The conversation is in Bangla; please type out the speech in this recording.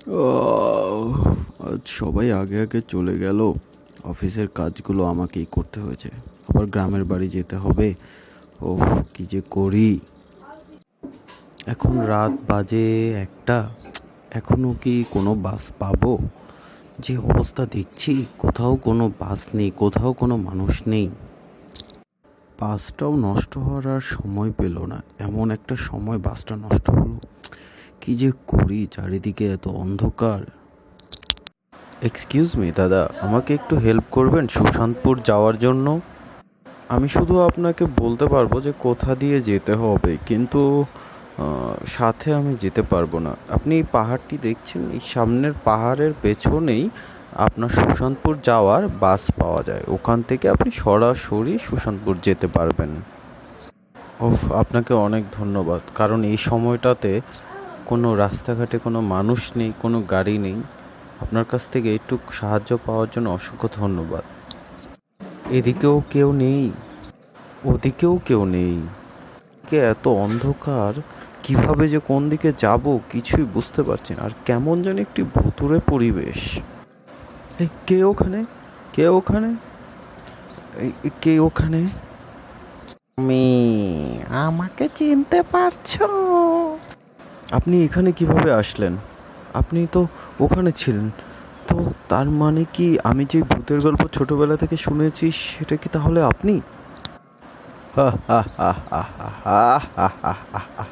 আহ, আজ সবাই আগে আগে চলে গেল। অফিসের কাজগুলো আমাকেই করতে হয়েছে। আবার গ্রামের বাড়ি যেতে হবে। ওফ, কি যে করি। এখন রাত বাজে 1টা। এখনো কি কোনো বাস পাবো? যে অবস্থা দেখছি, কোথাও কোনো বাস নেই, কোথাও কোনো মানুষ নেই। বাসটাও নষ্ট হওয়ার আর সময় পেল না, এমন একটা সময় বাসটা নষ্ট হলো। কি যে করি, চারিদিকে এত অন্ধকার। এক্সকিউজ মি দাদা, আমাকে একটু হেল্প করবেন সুশান্তপুর যাওয়ার জন্য? আমি শুধু আপনাকে বলতে পারবো যে কোথা দিয়ে যেতে হবে, কিন্তু সাথে আমি যেতে পারবো না। আপনি এই পাহাড়টি দেখছেন, এই সামনের পাহাড়ের পেছনেই আপনার সুশান্তপুর যাওয়ার বাস পাওয়া যায়। ওখান থেকে আপনি সরাসরি সুশান্তপুর যেতে পারবেন। ওফ, আপনাকে অনেক ধন্যবাদ, কারণ এই সময়টাতে কোনো রাস্তাঘাটে কোনো মানুষ নেই, কোনো গাড়ি নেই। আপনার কাছ থেকে একটু সাহায্য পাওয়ার জন্য অসংখ্য ধন্যবাদ। এদিকেও কেউ নেই, ওদিকেও কেউ নেই। কে এত অন্ধকার, কিভাবে যে কোন দিকে যাব কিছুই বুঝতে পারছি না। আর কেমন যেন একটি ভুতুড়ে পরিবেশ। কে ওখানে? কে ওখানে? কে ওখানে? আমি, আমাকে চিনতে পারছো? আপনি এখানে কিভাবে আসলেন? আপনি তো ওখানে ছিলেন। তো তার মানে কি আমি যে ভূতের গল্প ছোটবেলা থেকে শুনেছি সেটা কি তাহলে আপনি? হা হা হা হা হা হা হা হা।